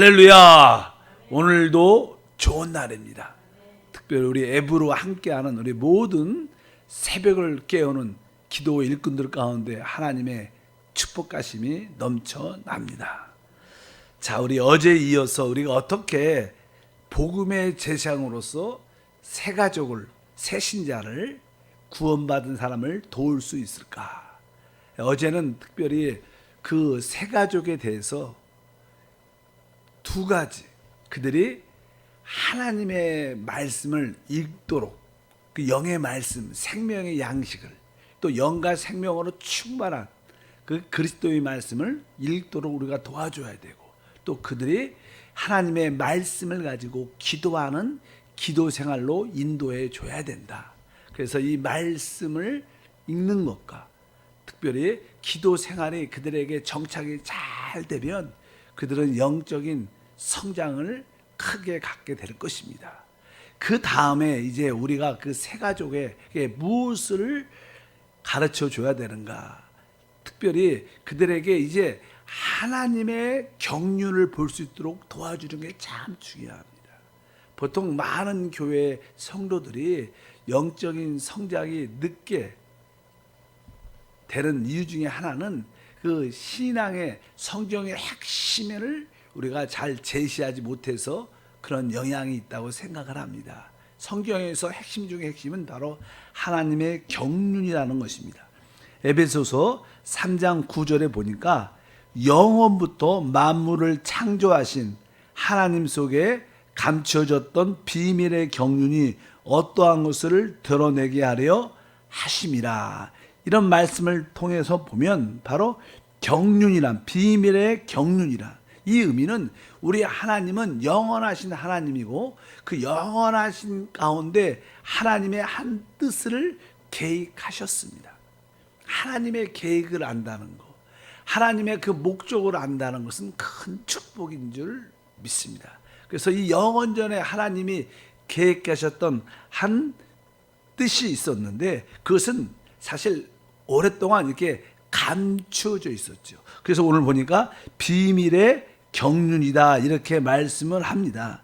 할렐루야! 오늘도 좋은 날입니다. 특별히 우리 앱으로 함께하는 우리 모든 새벽을 깨우는 기도 일꾼들 가운데 하나님의 축복가심이 넘쳐납니다. 자, 우리 어제에 이어서 우리가 어떻게 복음의 제사장으로서 새 가족을, 새 신자를 구원받은 사람을 도울 수 있을까? 어제는 특별히 그 새 가족에 대해서 두 가지, 그들이 하나님의 말씀을 읽도록, 그 영의 말씀, 생명의 양식을, 또 영과 생명으로 충만한 그 그리스도의 말씀을 읽도록 우리가 도와줘야 되고, 또 그들이 하나님의 말씀을 가지고 기도하는 기도 생활로 인도해 줘야 된다. 그래서 이 말씀을 읽는 것과 특별히 기도 생활이 그들에게 정착이 잘 되면 그들은 영적인 성장을 크게 갖게 될 것입니다. 그 다음에 이제 우리가 그 새 가족에게 무엇을 가르쳐 줘야 되는가? 특별히 그들에게 이제 하나님의 경륜을 볼 수 있도록 도와주는 게 참 중요합니다. 보통 많은 교회 성도들이 영적인 성장이 늦게 되는 이유 중에 하나는 그 신앙의 성경의 핵심을 우리가 잘 제시하지 못해서 그런 영향이 있다고 생각을 합니다. 성경에서 핵심 중에 핵심은 바로 하나님의 경륜이라는 것입니다. 에베소서 3장 9절에 보니까 영원부터 만물을 창조하신 하나님 속에 감춰졌던 비밀의 경륜이 어떠한 것을 드러내게 하려 하심이라. 이런 말씀을 통해서 보면 바로 경륜이란, 비밀의 경륜이란, 이 의미는 우리 하나님은 영원하신 하나님이고 그 영원하신 가운데 하나님의 한 뜻을 계획하셨습니다. 하나님의 계획을 안다는 것, 하나님의 그 목적을 안다는 것은 큰 축복인 줄 믿습니다. 그래서 이 영원전에 하나님이 계획하셨던 한 뜻이 있었는데 그것은 사실 오랫동안 이렇게 감추어져 있었죠. 그래서 오늘 보니까 비밀의 경륜이다 이렇게 말씀을 합니다.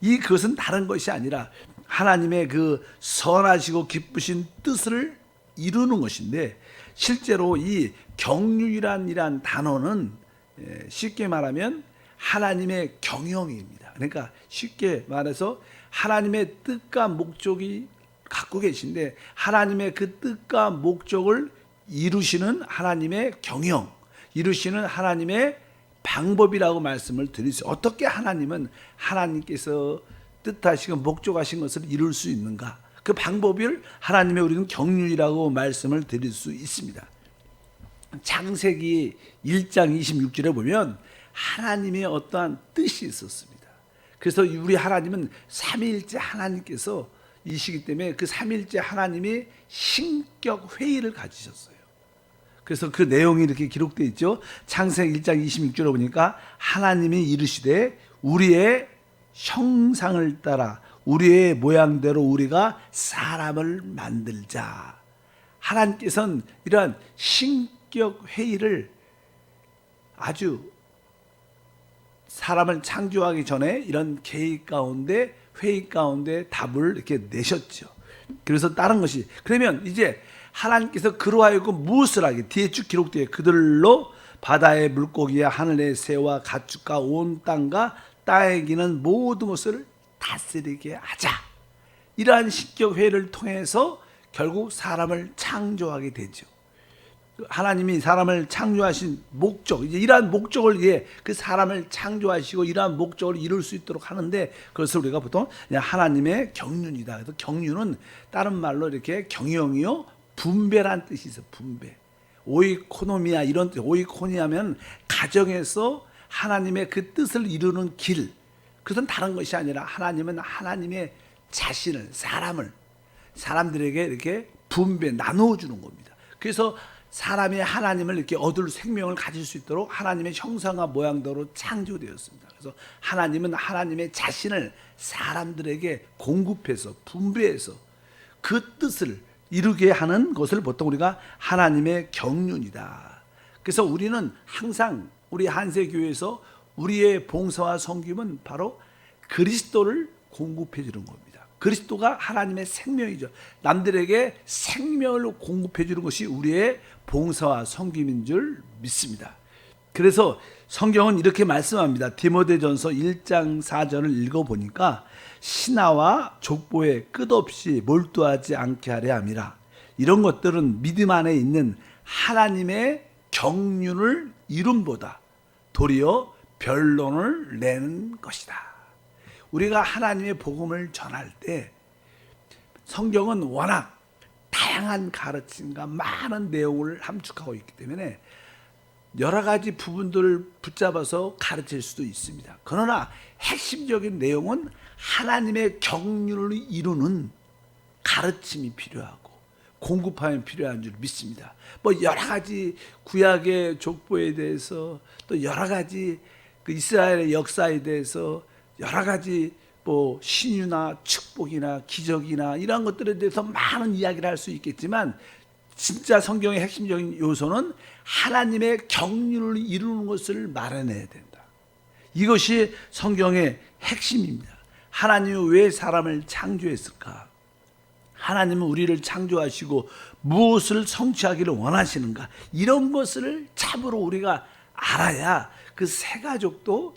그것은 다른 것이 아니라 하나님의 그 선하시고 기쁘신 뜻을 이루는 것인데, 실제로 이 경륜이란 단어는 쉽게 말하면 하나님의 경영입니다. 그러니까 쉽게 말해서 하나님의 뜻과 목적이 갖고 계신데 하나님의 그 뜻과 목적을 이루시는 하나님의 경영, 이루시는 하나님의 방법이라고 말씀을 드리죠. 어떻게 하나님은 하나님께서 뜻하시고 목적하신 것을 이룰 수 있는가? 그 방법을 하나님의 우리는 경륜이라고 말씀을 드릴 수 있습니다. 창세기 1장 26절에 보면 하나님의 어떠한 뜻이 있었습니다. 그래서 우리 하나님은 삼위일체 하나님께서 이시기 때문에 그 삼위일체 하나님이 신격 회의를 가지셨어요. 그래서 그 내용이 이렇게 기록되어 있죠. 창세기 1장 26절에 보니까 하나님이 이르시되 우리의 형상을 따라 우리의 모양대로 우리가 사람을 만들자. 하나님께서는 이러한 신격 회의를 아주 사람을 창조하기 전에 이런 계획 가운데, 회의 가운데 답을 이렇게 내셨죠. 그래서 다른 것이, 그러면 이제 하나님께서 그로 하여금 무엇을 하게, 뒤에 쭉 기록되어 그들로 바다의 물고기와 하늘의 새와 가축과 온 땅과 땅에 기는 모든 것을 다스리게 하자. 이러한 신격 회의를 통해서 결국 사람을 창조하게 되죠. 하나님이 사람을 창조하신 목적, 이제 이러한 목적을 위해 그 사람을 창조하시고 이러한 목적을 이룰 수 있도록 하는데, 그것을 우리가 보통 그냥 하나님의 경륜이다. 그래서 경륜은 다른 말로 이렇게 경영이요, 분배란 뜻이 있어요. 분배. 오이코노미아 이런 뜻. 오이코니아면 가정에서 하나님의 그 뜻을 이루는 길. 그것은 다른 것이 아니라 하나님은 하나님의 자신을, 사람들에게 이렇게 분배, 나누어 주는 겁니다. 그래서 사람이 하나님을 이렇게 얻을 생명을 가질 수 있도록 하나님의 형상과 모양대로 창조되었습니다. 그래서 하나님은 하나님의 자신을 사람들에게 공급해서, 분배해서 그 뜻을 이루게 하는 것을 보통 우리가 하나님의 경륜이다. 그래서 우리는 항상 우리 한세교회에서 우리의 봉사와 섬김은 바로 그리스도를 공급해 주는 겁니다. 그리스도가 하나님의 생명이죠. 남들에게 생명을 공급해 주는 것이 우리의 봉사와 섬김인 줄 믿습니다. 그래서 성경은 이렇게 말씀합니다. 디모데전서 1장 4절을 읽어보니까 신하와 족보에 끝없이 몰두하지 않게 하려 함이라. 이런 것들은 믿음 안에 있는 하나님의 경륜을 이룸보다 도리어 변론을 내는 것이다. 우리가 하나님의 복음을 전할 때 성경은 워낙 다양한 가르침과 많은 내용을 함축하고 있기 때문에 여러 가지 부분들을 붙잡아서 가르칠 수도 있습니다. 그러나 핵심적인 내용은 하나님의 경륜을 이루는 가르침이 필요하고 공급함이 필요한 줄 믿습니다. 뭐 여러 가지 구약의 족보에 대해서 또 여러 가지 그 이스라엘의 역사에 대해서 여러 가지 뭐 신유나 축복이나 기적이나 이런 것들에 대해서 많은 이야기를 할 수 있겠지만 진짜 성경의 핵심적인 요소는 하나님의 경륜을 이루는 것을 말해내야 된다. 이것이 성경의 핵심입니다. 하나님이 왜 사람을 창조했을까? 하나님은 우리를 창조하시고 무엇을 성취하기를 원하시는가? 이런 것을 참으로 우리가 알아야 그 세 가족도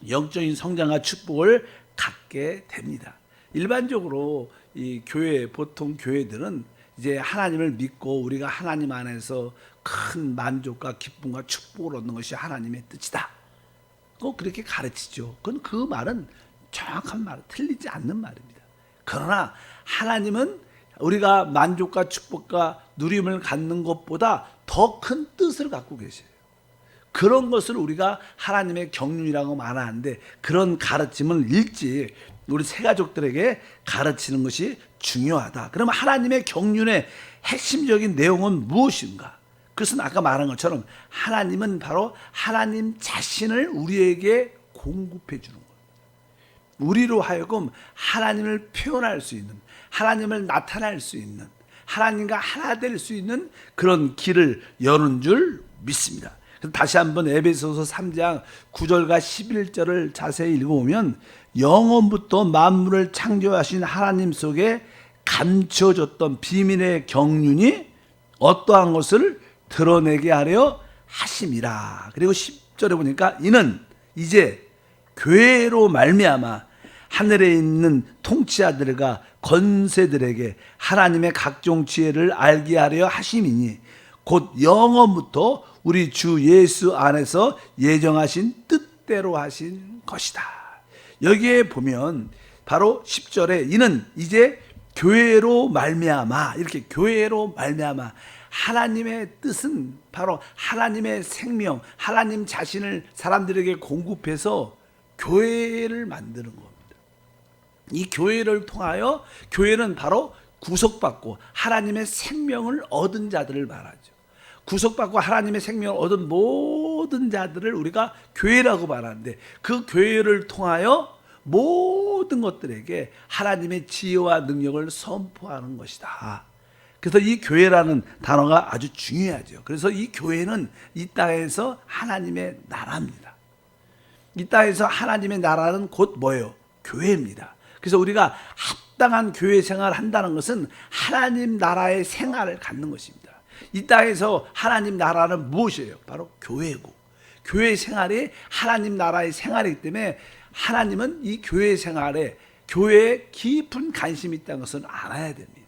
영적인 성장과 축복을 갖게 됩니다. 일반적으로 이 교회, 보통 교회들은 이제 하나님을 믿고 우리가 하나님 안에서 큰 만족과 기쁨과 축복을 얻는 것이 하나님의 뜻이다. 꼭 그렇게 가르치죠. 그건 그 말은 정확한 말, 틀리지 않는 말입니다. 그러나 하나님은 우리가 만족과 축복과 누림을 갖는 것보다 더 큰 뜻을 갖고 계세요. 그런 것을 우리가 하나님의 경륜이라고 말하는데 그런 가르침을 일찍 우리 세 가족들에게 가르치는 것이 중요하다. 그러면 하나님의 경륜의 핵심적인 내용은 무엇인가? 그것은 아까 말한 것처럼 하나님은 바로 하나님 자신을 우리에게 공급해 주는 거예요. 우리로 하여금 하나님을 표현할 수 있는, 하나님을 나타낼 수 있는, 하나님과 하나 될 수 있는 그런 길을 여는 줄 믿습니다. 다시 한번 에베소서 3장 9절과 11절을 자세히 읽어보면 영원부터 만물을 창조하신 하나님 속에 감춰졌던 비밀의 경륜이 어떠한 것을 드러내게 하려 하심이라. 그리고 10절에 보니까 이는 이제 교회로 말미암아 하늘에 있는 통치자들과 권세들에게 하나님의 각종 지혜를 알게 하려 하심이니 곧 영원부터 우리 주 예수 안에서 예정하신 뜻대로 하신 것이다. 여기에 보면 바로 10절에 이는 이제 교회로 말미암아, 이렇게 교회로 말미암아, 하나님의 뜻은 바로 하나님의 생명, 하나님 자신을 사람들에게 공급해서 교회를 만드는 겁니다. 이 교회를 통하여 교회는 바로 구속받고 하나님의 생명을 얻은 자들을 말하죠. 구속받고 하나님의 생명을 얻은 모든 자들을 우리가 교회라고 말하는데 그 교회를 통하여 모든 것들에게 하나님의 지혜와 능력을 선포하는 것이다. 그래서 이 교회라는 단어가 아주 중요하죠. 그래서 이 교회는 이 땅에서 하나님의 나라입니다. 이 땅에서 하나님의 나라는 곧 뭐예요? 교회입니다. 그래서 우리가 합당한 교회 생활을 한다는 것은 하나님 나라의 생활을 갖는 것입니다. 이 땅에서 하나님 나라는 무엇이에요? 바로 교회고, 교회 생활이 하나님 나라의 생활이기 때문에 하나님은 이 교회 생활에, 교회에 깊은 관심이 있다는 것을 알아야 됩니다.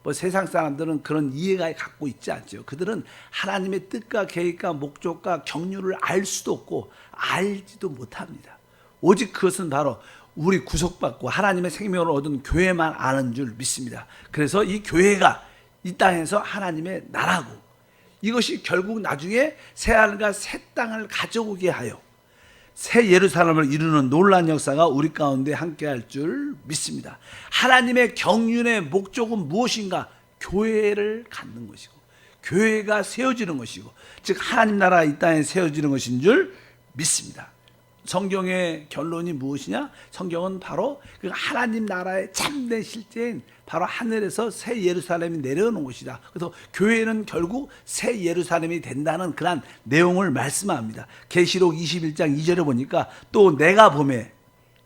뭐 세상 사람들은 그런 이해가 갖고 있지 않죠. 그들은 하나님의 뜻과 계획과 목적과 경륜을 알 수도 없고 알지도 못합니다. 오직 그것은 바로 우리 구속받고 하나님의 생명을 얻은 교회만 아는 줄 믿습니다. 그래서 이 교회가 이 땅에서 하나님의 나라고, 이것이 결국 나중에 새하늘과 새 땅을 가져오게 하여 새 예루살렘을 이루는 놀라운 역사가 우리 가운데 함께할 줄 믿습니다. 하나님의 경륜의 목적은 무엇인가? 교회를 갖는 것이고 교회가 세워지는 것이고 즉 하나님 나라가 이 땅에 세워지는 것인 줄 믿습니다. 성경의 결론이 무엇이냐? 성경은 바로 그 하나님 나라의 참된 실제인 바로 하늘에서 새 예루살렘이 내려오는 곳이다. 그래서 교회는 결국 새 예루살렘이 된다는 그런 내용을 말씀합니다. 계시록 21장 2절에 보니까 또 내가 보매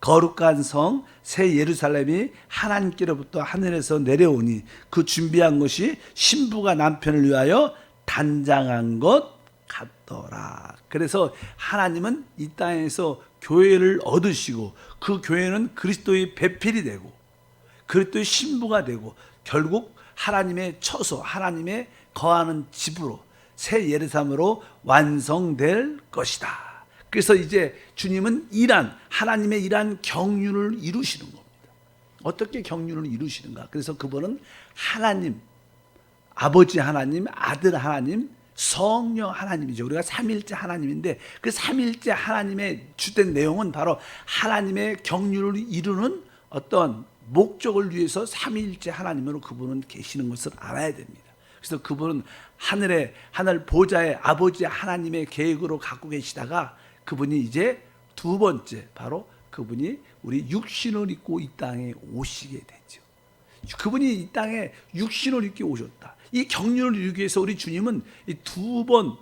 거룩한 성 새 예루살렘이 하나님께로부터 하늘에서 내려오니 그 준비한 것이 신부가 남편을 위하여 단장한 것 같더라. 그래서 하나님은 이 땅에서 교회를 얻으시고 그 교회는 그리스도의 배필이 되고 그리스도의 신부가 되고 결국 하나님의 처소, 하나님의 거하는 집으로 새 예루살렘으로 완성될 것이다. 그래서 이제 주님은 하나님의 일한 경륜을 이루시는 겁니다. 어떻게 경륜을 이루시는가? 그래서 그분은 하나님, 아버지 하나님, 아들 하나님, 성령 하나님이죠. 우리가 삼일째 하나님인데 그 삼일째 하나님의 주된 내용은 바로 하나님의 경륜을 이루는 어떤 목적을 위해서 삼일째 하나님으로 그분은 계시는 것을 알아야 됩니다. 그래서 그분은 하늘 보좌의 아버지 하나님의 계획으로 갖고 계시다가 그분이 이제 두 번째 바로 그분이 우리 육신을 입고 이 땅에 오시게 되죠. 그분이 이 땅에 육신을 입고 오셨다. 이 경륜을 이루기 위해서 우리 주님은 두 번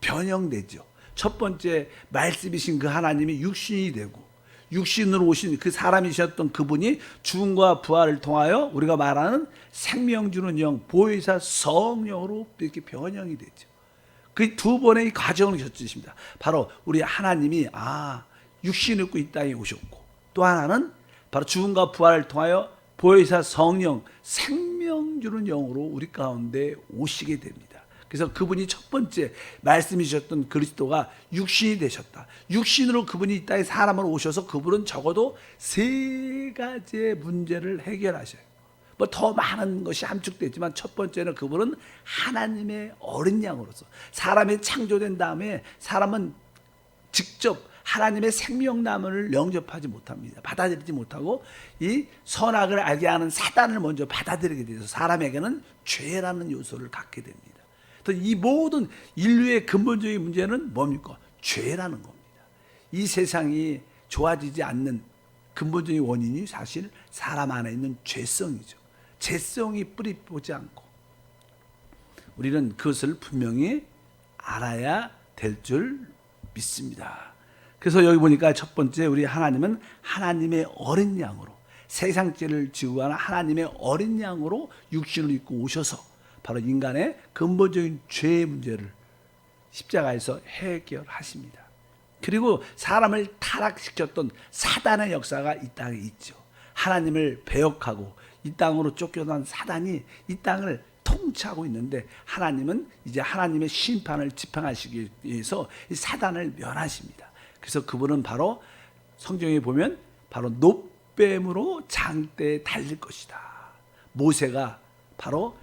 변형되죠. 첫 번째 말씀이신 그 하나님이 육신이 되고 육신으로 오신 그 사람이셨던 그분이 죽음과 부활을 통하여 우리가 말하는 생명 주는 영 보혜사 성령으로 이렇게 변형이 되죠. 그 두 번의 과정을 거치십니다. 바로 우리 하나님이 육신을 입고 이 땅에 오셨고 또 하나는 바로 죽음과 부활을 통하여 보혜사 성령 생명 주는 영으로 우리 가운데 오시게 됩니다. 그래서 그분이 첫 번째 말씀이셨던 그리스도가 육신이 되셨다. 육신으로 그분이 이 땅에 사람으로 오셔서 그분은 적어도 세 가지의 문제를 해결하셔요. 뭐 더 많은 것이 함축되지만 첫 번째는 그분은 하나님의 어린 양으로서 사람이 창조된 다음에 사람은 직접 하나님의 생명나무를 영접하지 못합니다. 받아들이지 못하고 이 선악을 알게 하는 사단을 먼저 받아들이게 돼서 사람에게는 죄라는 요소를 갖게 됩니다. 이 모든 인류의 근본적인 문제는 뭡니까? 죄라는 겁니다. 이 세상이 좋아지지 않는 근본적인 원인이 사실 사람 안에 있는 죄성이죠. 죄성이 뿌리 보지 않고 우리는 그것을 분명히 알아야 될 줄 믿습니다. 그래서 여기 보니까 첫 번째 우리 하나님은 하나님의 어린 양으로 세상 죄를 지고 가는 하나님의 어린 양으로 육신을 입고 오셔서 바로 인간의 근본적인 죄의 문제를 십자가에서 해결하십니다. 그리고 사람을 타락시켰던 사단의 역사가 이 땅에 있죠. 하나님을 배역하고 이 땅으로 쫓겨난 사단이 이 땅을 통치하고 있는데 하나님은 이제 하나님의 심판을 집행하시기 위해서 이 사단을 멸하십니다. 그래서 그분은 바로 성경에 보면 바로 놋뱀으로 장대에 달릴 것이다. 모세가 바로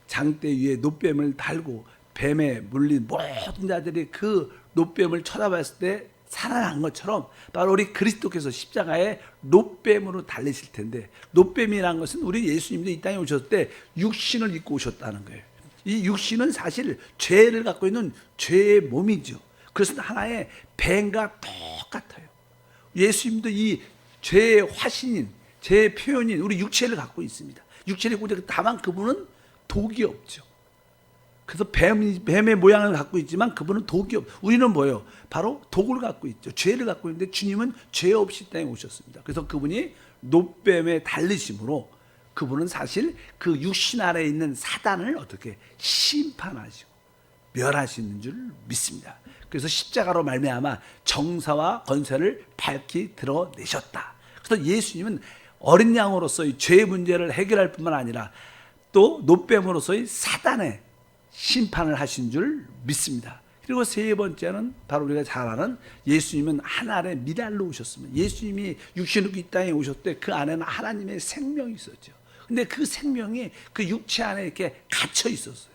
장대 위에 놋뱀을 달고 뱀에 물린 모든 자들이 그 놋뱀을 쳐다봤을 때 살아난 것처럼 바로 우리 그리스도께서 십자가에 놋뱀으로 달리실 텐데 놋뱀이라는 것은 우리 예수님도 이 땅에 오셨을 때 육신을 입고 오셨다는 거예요. 이 육신은 사실 죄를 갖고 있는 죄의 몸이죠. 그래서 하나의 뱀과 똑같아요. 예수님도 이 죄의 화신인 죄의 표현인 우리 육체를 갖고 있습니다. 육체를 갖고 있는데 다만 그분은 독이 없죠. 그래서 뱀의 모양을 갖고 있지만 그분은 독이 없어요. 우리는 뭐예요? 바로 독을 갖고 있죠. 죄를 갖고 있는데 주님은 죄 없이 땅에 오셨습니다. 그래서 그분이 놋뱀에 달리심으로 그분은 사실 그 육신 아래에 있는 사단을 어떻게 심판하시고 멸하시는 줄 믿습니다. 그래서 십자가로 말미암아 정사와 권세를 밝히 드러내셨다. 그래서 예수님은 어린 양으로서의 죄 문제를 해결할 뿐만 아니라 또 놋뱀으로서의 사단의 심판을 하신 줄 믿습니다. 그리고 세 번째는 바로 우리가 잘 아는 예수님은 하늘의 미랄로 오셨습니다. 예수님이 육신으로 이 땅에 오셨을 때 그 안에는 하나님의 생명이 있었죠. 근데 그 생명이 그 육체 안에 이렇게 갇혀 있었어요.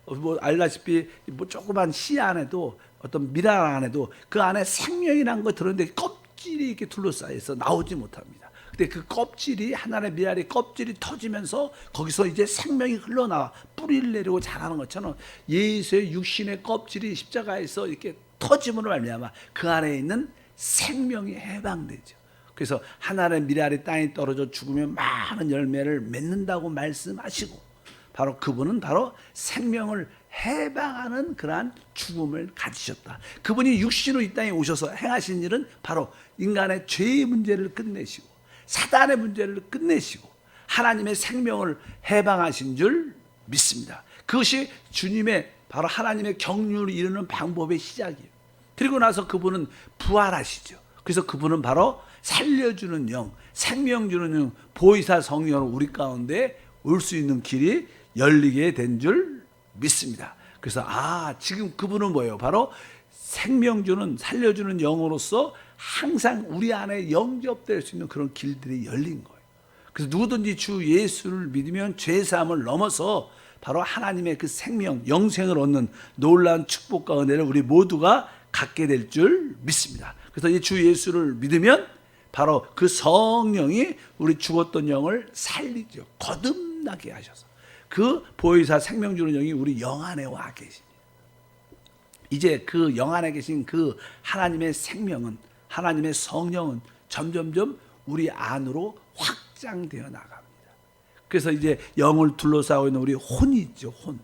뭐 알다시피 뭐 조그만 씨 안에도 어떤 미랄 안에도 그 안에 생명이라는 거 들었는데 껍질이 이렇게 둘러싸여서 나오지 못합니다. 근데 그 껍질이 하나의 미랄의 껍질이 터지면서 거기서 이제 생명이 흘러나와 뿌리를 내리고 자라는 것처럼 예수의 육신의 껍질이 십자가에서 이렇게 터짐으로 말미암아 그 안에 있는 생명이 해방되죠. 그래서 하나의 미랄이 땅에 떨어져 죽으면 많은 열매를 맺는다고 말씀하시고, 바로 그분은 바로 생명을 해방하는 그러한 죽음을 가지셨다. 그분이 육신으로 이 땅에 오셔서 행하신 일은 바로 인간의 죄의 문제를 끝내시고 사단의 문제를 끝내시고 하나님의 생명을 해방하신 줄 믿습니다. 그것이 주님의 바로 하나님의 경륜을 이루는 방법의 시작이에요. 그리고 나서 그분은 부활하시죠. 그래서 그분은 바로 살려주는 영, 생명 주는 영, 보혜사 성령으로 우리 가운데 올 수 있는 길이 열리게 된 줄 믿습니다. 그래서 지금 그분은 뭐예요? 바로 생명 주는, 살려주는 영으로서 항상 우리 안에 영접될 수 있는 그런 길들이 열린 거예요. 그래서 누구든지 주 예수를 믿으면 죄사함을 넘어서 바로 하나님의 그 생명, 영생을 얻는 놀라운 축복과 은혜를 우리 모두가 갖게 될 줄 믿습니다. 그래서 이 주 예수를 믿으면 바로 그 성령이 우리 죽었던 영을 살리죠. 거듭나게 하셔서 그 보혜사 생명 주는 영이 우리 영 안에 와 계십니다. 이제 그 영 안에 계신 그 하나님의 생명은, 하나님의 성령은 점점점 우리 안으로 확장되어 나갑니다. 그래서 이제 영을 둘러싸고 있는 우리 혼이 있죠. 혼.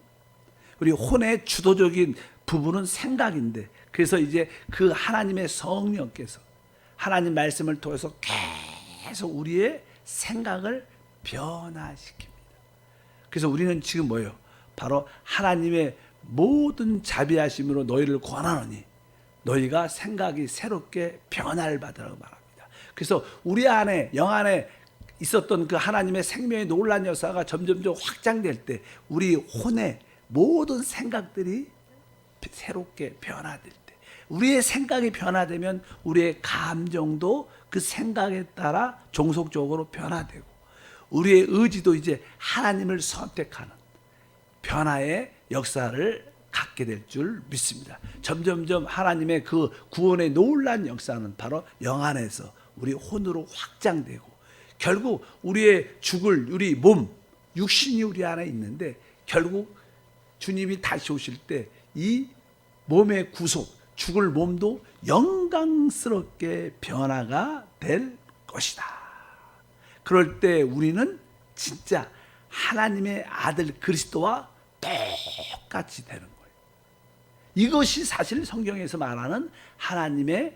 우리 혼의 주도적인 부분은 생각인데, 그래서 이제 그 하나님의 성령께서 하나님 말씀을 통해서 계속 우리의 생각을 변화시킵니다. 그래서 우리는 지금 뭐예요? 바로 하나님의 모든 자비하심으로 너희를 권하노니 너희가 생각이 새롭게 변화를 받으라고 말합니다. 그래서 우리 안에, 영 안에 있었던 그 하나님의 생명의 놀라운 역사가 점점점 확장될 때 우리 혼의 모든 생각들이 새롭게 변화될 때, 우리의 생각이 변화되면 우리의 감정도 그 생각에 따라 종속적으로 변화되고 우리의 의지도 이제 하나님을 선택하는 변화의 역사를 갖게 될 줄 믿습니다. 점점점 하나님의 그 구원의 놀라운 역사는 바로 영 안에서 우리 혼으로 확장되고 결국 우리의 죽을 우리 몸, 육신이 우리 안에 있는데 결국 주님이 다시 오실 때 이 몸의 구속, 죽을 몸도 영광스럽게 변화가 될 것이다. 그럴 때 우리는 진짜 하나님의 아들 그리스도와 똑같이 되는 거예요. 이것이 사실 성경에서 말하는 하나님의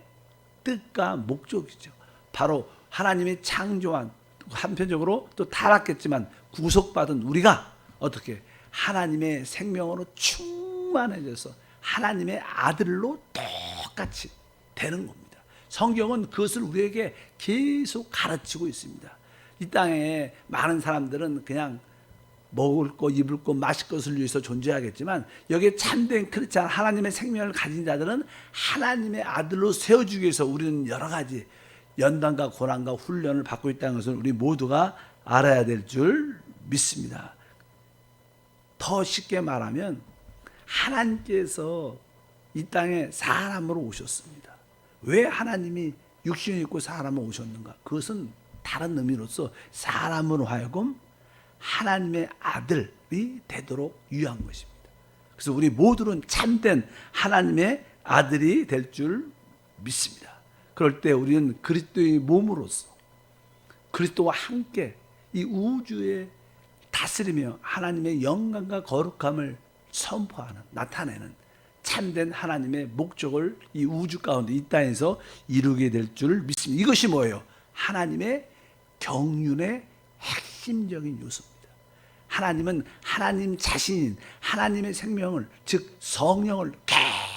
뜻과 목적이죠. 바로 하나님의 창조한, 한편적으로 또 타락했지만 구속받은 우리가 어떻게 하나님의 생명으로 충만해져서 하나님의 아들로 똑같이 되는 겁니다. 성경은 그것을 우리에게 계속 가르치고 있습니다. 이 땅에 많은 사람들은 그냥 먹을 것, 입을 것, 마실 것을 위해서 존재하겠지만 여기에 참된 크리스찬 하나님의 생명을 가진 자들은 하나님의 아들로 세워주기 위해서 우리는 여러 가지 연단과 고난과 훈련을 받고 있다는 것을 우리 모두가 알아야 될 줄 믿습니다. 더 쉽게 말하면 하나님께서 이 땅에 사람으로 오셨습니다. 왜 하나님이 육신을 입고 사람으로 오셨는가? 그것은 다른 의미로서 사람으로 하여금 하나님의 아들이 되도록 위한 것입니다. 그래서 우리 모두는 참된 하나님의 아들이 될 줄 믿습니다. 그럴 때 우리는 그리스도의 몸으로서 그리스도와 함께 이 우주에 다스리며 하나님의 영광과 거룩함을 선포하는, 나타내는 참된 하나님의 목적을 이 우주 가운데 이 땅에서 이루게 될 줄 믿습니다. 이것이 뭐예요? 하나님의 경륜의 핵심적인 요소입니다. 하나님은 하나님 자신인 하나님의 생명을, 즉 성령을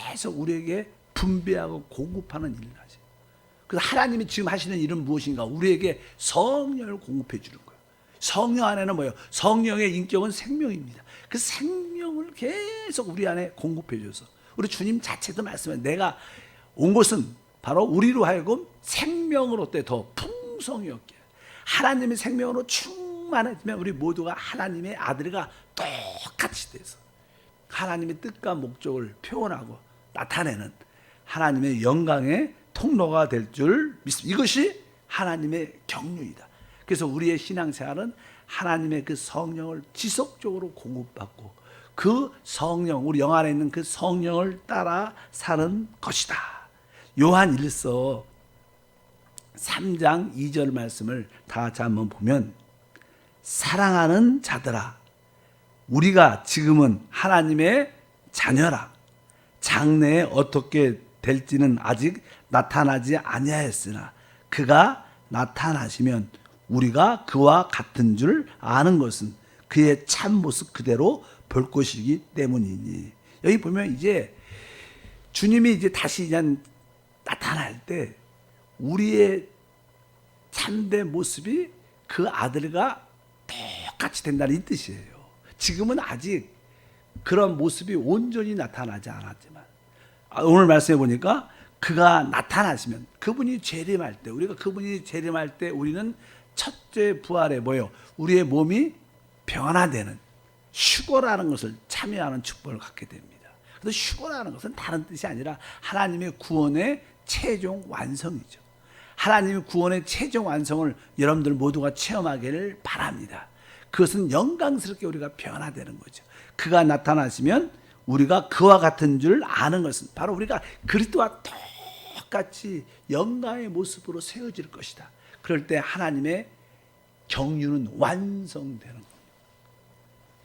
계속 우리에게 분배하고 공급하는 일을 하세요. 그래서 하나님이 지금 하시는 일은 무엇인가? 우리에게 성령을 공급해 주는 거예요. 성령 안에는 뭐예요? 성령의 인격은 생명입니다. 그 생명을 계속 우리 안에 공급해 줘서 우리 주님 자체도 말씀해, 내가 온 것은 바로 우리로 하여금 생명으로 더 풍성히 얻게, 하나님의 생명으로 충만해지면 우리 모두가 하나님의 아들과 똑같이 돼서 하나님의 뜻과 목적을 표현하고 나타내는 하나님의 영광의 통로가 될 줄 믿습니다. 이것이 하나님의 경륜이다. 그래서 우리의 신앙생활은 하나님의 그 성령을 지속적으로 공급받고 그 성령, 우리 영 안에 있는 그 성령을 따라 사는 것이다. 요한 1서 3장 2절 말씀을 다 같이 한번 보면, 사랑하는 자들아, 우리가 지금은 하나님의 자녀라. 장래에 어떻게 될지는 아직 나타나지 아니하였으나 그가 나타나시면 우리가 그와 같은 줄 아는 것은 그의 참 모습 그대로 볼 것이기 때문이니. 여기 보면 이제 주님이 이제 다시 그냥 나타날 때 우리의 참된 모습이 그 아들과 똑같이 된다는 이 뜻이에요. 지금은 아직 그런 모습이 온전히 나타나지 않았지만, 오늘 말씀해 보니까 그가 나타나시면, 그분이 재림할 때, 우리가 그분이 재림할 때 우리는 첫째 부활에 뭐예요? 우리의 몸이 변화되는 휴거라는 것을 참여하는 축복을 갖게 됩니다. 그래서 휴거라는 것은 다른 뜻이 아니라 하나님의 구원의 최종 완성이죠. 하나님의 구원의 최종 완성을 여러분들 모두가 체험하기를 바랍니다. 그것은 영광스럽게 우리가 변화되는 거죠. 그가 나타나시면 우리가 그와 같은 줄 아는 것은 바로 우리가 그리스도와 똑같이 영광의 모습으로 세워질 것이다. 그럴 때 하나님의 경륜은 완성되는 겁니다.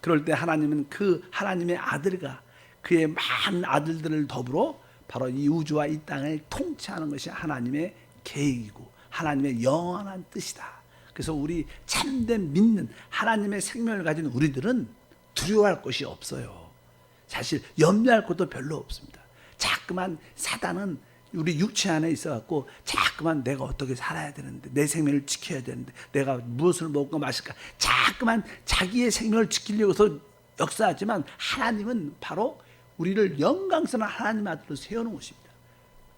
그럴 때 하나님은 그 하나님의 아들과 그의 많은 아들들을 더불어 바로 이 우주와 이 땅을 통치하는 것이 하나님의 계획이고 하나님의 영원한 뜻이다. 그래서 우리 참된 믿는 하나님의 생명을 가진 우리들은 두려워할 것이 없어요. 사실 염려할 것도 별로 없습니다. 자꾸만 사단은 우리 육체 안에 있어갖고 자꾸만 내가 어떻게 살아야 되는데, 내 생명을 지켜야 되는데, 내가 무엇을 먹고 마실까, 자꾸만 자기의 생명을 지키려고 해서 역사하지만, 하나님은 바로 우리를 영광스러운 하나님 아들로 세우는 것입니다.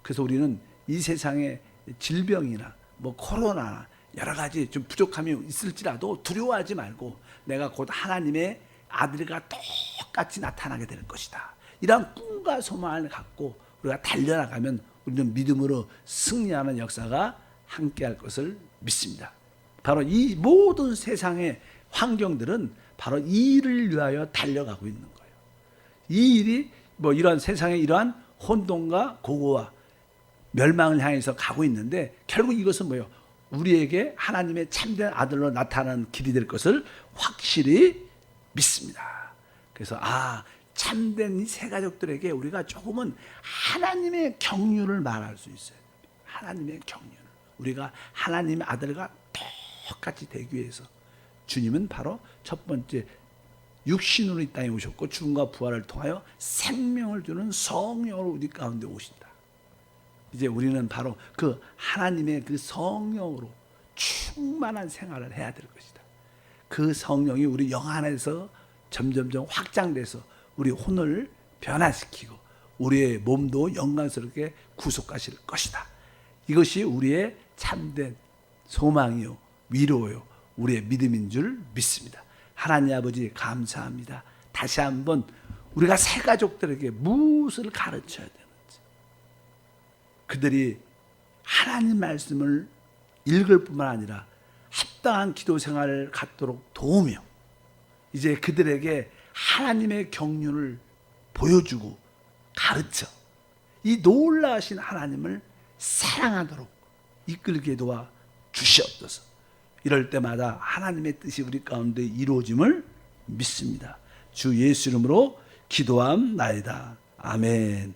그래서 우리는 이 세상에 질병이나 뭐 코로나나 여러 가지 좀 부족함이 있을지라도 두려워하지 말고 내가 곧 하나님의 아들과 똑같이 나타나게 될 것이다. 이런 꿈과 소망을 갖고 우리가 달려나가면 우리는 믿음으로 승리하는 역사가 함께할 것을 믿습니다. 바로 이 모든 세상의 환경들은 바로 이 일을 위하여 달려가고 있는 거예요. 이 일이 뭐 이런 세상의 이러한 혼돈과 고고와 멸망을 향해서 가고 있는데, 결국 이것은 뭐예요? 우리에게 하나님의 참된 아들로 나타나는 길이 될 것을 확실히 믿습니다. 그래서 참된 이 세 가족들에게 우리가 조금은 하나님의 경륜을 말할 수 있어요. 하나님의 경륜. 우리가 하나님의 아들과 똑같이 되기 위해서 주님은 바로 첫 번째 육신으로 이 땅에 오셨고 죽음과 부활을 통하여 생명을 주는 성령으로 우리 가운데 오신다. 이제 우리는 바로 그 하나님의 그 성령으로 충만한 생활을 해야 될 것이다. 그 성령이 우리 영 안에서 점점점 확장돼서 우리 혼을 변화시키고 우리의 몸도 영광스럽게 구속하실 것이다. 이것이 우리의 참된 소망이요, 위로요, 우리의 믿음인 줄 믿습니다. 하나님 아버지 감사합니다. 다시 한번 우리가 새 가족들에게 무엇을 가르쳐야 되는지, 그들이 하나님 말씀을 읽을 뿐만 아니라 합당한 기도 생활을 갖도록 도우며 이제 그들에게 하나님의 경륜을 보여주고 가르쳐 이 놀라우신 하나님을 사랑하도록 이끌게 도와 주시옵소서. 이럴 때마다 하나님의 뜻이 우리 가운데 이루어짐을 믿습니다. 주 예수 이름으로 기도함나이다. 아멘.